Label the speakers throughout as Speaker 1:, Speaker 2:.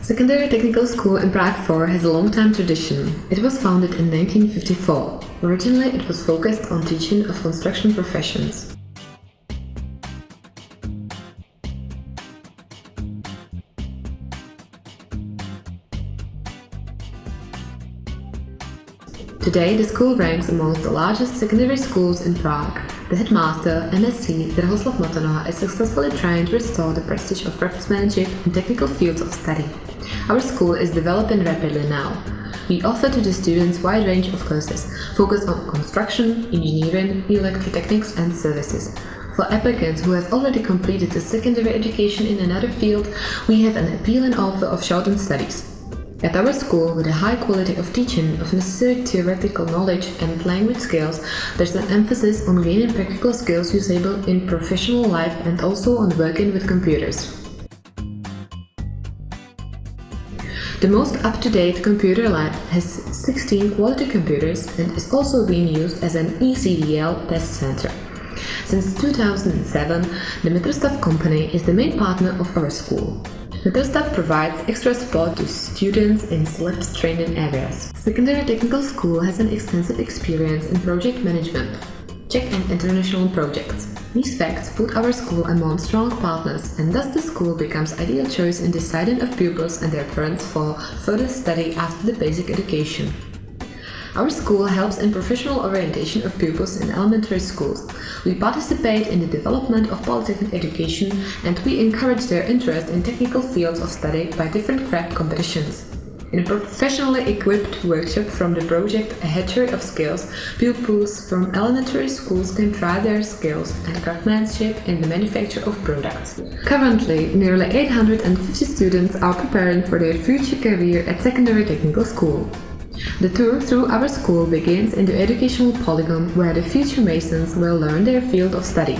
Speaker 1: Secondary Technical School in Prague 4 has a long-time tradition. It was founded in 1954. Originally, it was focused on teaching of construction professions. Today, the school ranks amongst the largest secondary schools in Prague. The headmaster, MSc Drahoslav Matonoha, is successfully trying to restore the prestige of craftsmanship in technical fields of study. Our school is developing rapidly now. We offer to the students a wide range of courses, focused on construction, engineering, electrotechnics and services. For applicants who have already completed a secondary education in another field, we have an appealing offer of shortened studies. At our school, with a high quality of teaching, of necessary theoretical knowledge and language skills, there's an emphasis on gaining practical skills usable in professional life and also on working with computers. The most up-to-date computer lab has 16 quality computers and is also being used as an ECDL test center. Since 2007, the Metrostav company is the main partner of our school. Metrostav provides extra support to students in select training areas. Secondary Technical School has an extensive experience in project management, Czech and international projects. These facts put our school among strong partners, and thus the school becomes ideal choice in deciding of pupils and their parents for further study after the basic education. Our school helps in professional orientation of pupils in elementary schools. We participate in the development of polytechnic education and we encourage their interest in technical fields of study by different craft competitions. In a professionally equipped workshop from the project A Hatchery of Skills, pupils from elementary schools can try their skills and craftsmanship in the manufacture of products. Currently, nearly 850 students are preparing for their future career at Secondary Technical School. The tour through our school begins in the educational polygon where the future masons will learn their field of study.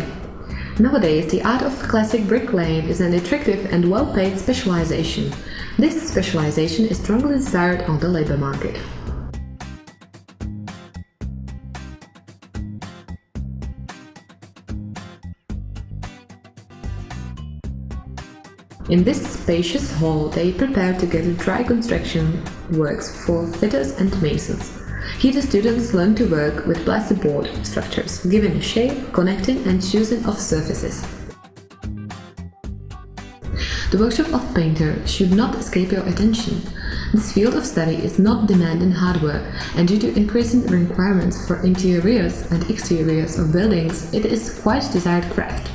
Speaker 1: Nowadays, the art of classic bricklaying is an attractive and well-paid specialization. This specialization is strongly desired on the labor market. In this spacious hall, they prepare together dry construction works for fitters and masons. Here the students learn to work with plasterboard structures, giving a shape, connecting and choosing of surfaces. The workshop of painter should not escape your attention. This field of study is not demanding hard work, and due to increasing requirements for interiors and exteriors of buildings, it is quite desired craft.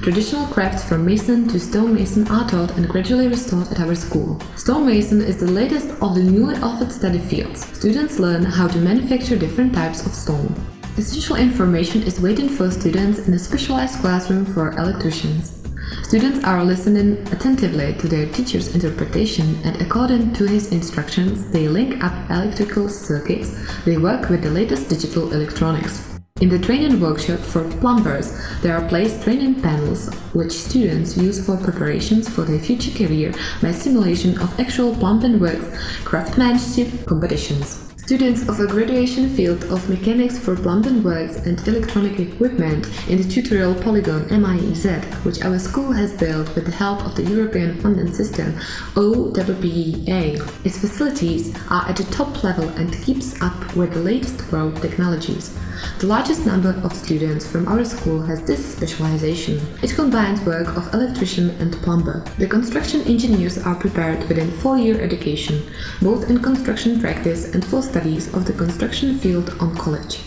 Speaker 1: Traditional crafts from mason to stonemason are taught and gradually restored at our school. Stonemason is the latest of the newly offered study fields. Students learn how to manufacture different types of stone. Essential information is waiting for students in a specialized classroom for electricians. Students are listening attentively to their teacher's interpretation and according to his instructions, they link up electrical circuits, they work with the latest digital electronics. In the training workshop for plumbers, there are placed training panels which students use for preparations for their future career by simulation of actual plumbing works, craftsmanship competitions. Students of a graduation field of mechanics for plumbing works and electronic equipment in the tutorial polygon MIEZ, which our school has built with the help of the European funding system OPPEA. Its facilities are at the top level and keeps up with the latest world technologies. The largest number of students from our school has this specialization. It combines work of electrician and plumber. The construction engineers are prepared within 4-year education, both in construction practice and for studies of the construction field on college.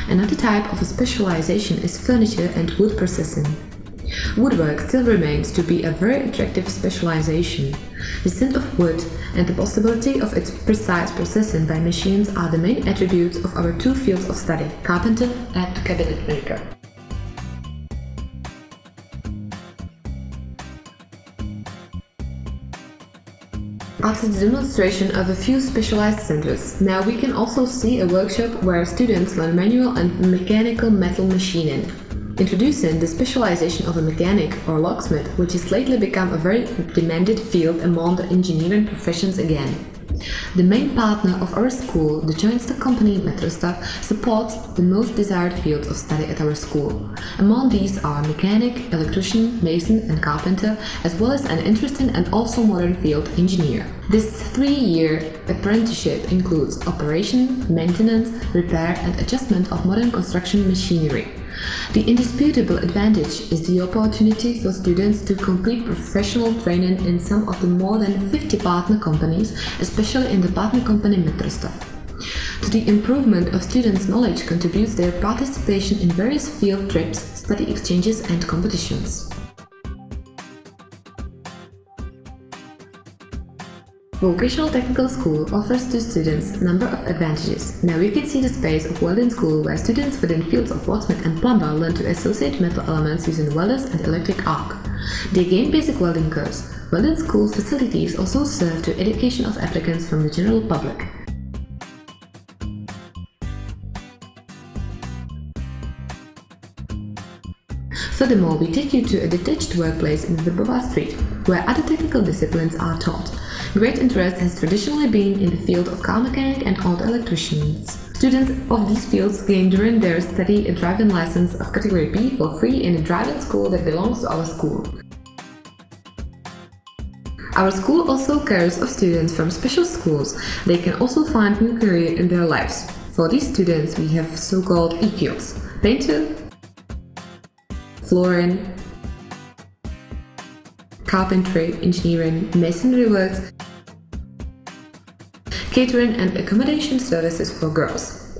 Speaker 1: Another type of a specialization is furniture and wood processing. Woodwork still remains to be a very attractive specialization. The scent of wood and the possibility of its precise processing by machines are the main attributes of our two fields of study, carpenter and cabinet maker. After the demonstration of a few specialized centers, now we can also see a workshop where students learn manual and mechanical metal machining. Introducing the specialization of a mechanic or locksmith, which has lately become a very demanded field among the engineering professions again. The main partner of our school, the joint stock company Metrostav, supports the most desired fields of study at our school. Among these are mechanic, electrician, mason and carpenter, as well as an interesting and also modern field, engineer. This 3-year apprenticeship includes operation, maintenance, repair and adjustment of modern construction machinery. The indisputable advantage is the opportunity for students to complete professional training in some of the more than 50 partner companies, especially in the partner company Metrostav. To the improvement of students' knowledge contributes their participation in various field trips, study exchanges and competitions. Vocational Technical School offers to students a number of advantages. Now you can see the space of welding school where students within fields of locksmith and plumber learn to associate metal elements using welders and electric arc. They gain basic welding course. Welding school facilities also serve to education of applicants from the general public. Furthermore, we take you to a detached workplace in Vrbova Street, where other technical disciplines are taught. Great interest has traditionally been in the field of car mechanic and auto electricians. Students of these fields gain during their study a driving license of category B for free in a driving school that belongs to our school. Our school also cares of students from special schools. They can also find new career in their lives. For these students we have so-called E-fields: painter, flooring, carpentry, engineering, masonry works, catering and accommodation services for girls.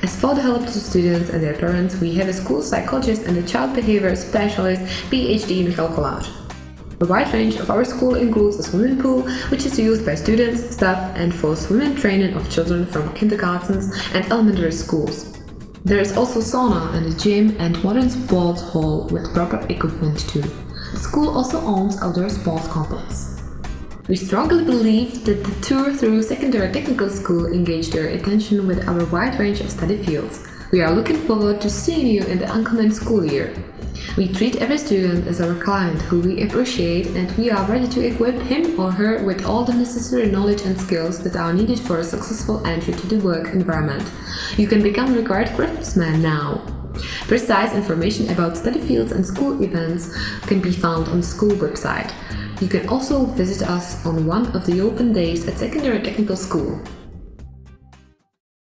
Speaker 1: As for the help to students and their parents, we have a school psychologist and a child behavior specialist, PhD Michal Kolář. The wide range of our school includes a swimming pool, which is used by students, staff and for swimming training of children from kindergartens and elementary schools. There is also sauna and a gym and modern sports hall with proper equipment too. The school also owns outdoor sports complex. We strongly believe that the tour through secondary technical school engaged your attention with our wide range of study fields. We are looking forward to seeing you in the oncoming school year. We treat every student as our client who we appreciate, and we are ready to equip him or her with all the necessary knowledge and skills that are needed for a successful entry to the work environment. You can become a required craftsman now. Precise information about study fields and school events can be found on the school website. You can also visit us on one of the open days at Secondary Technical School.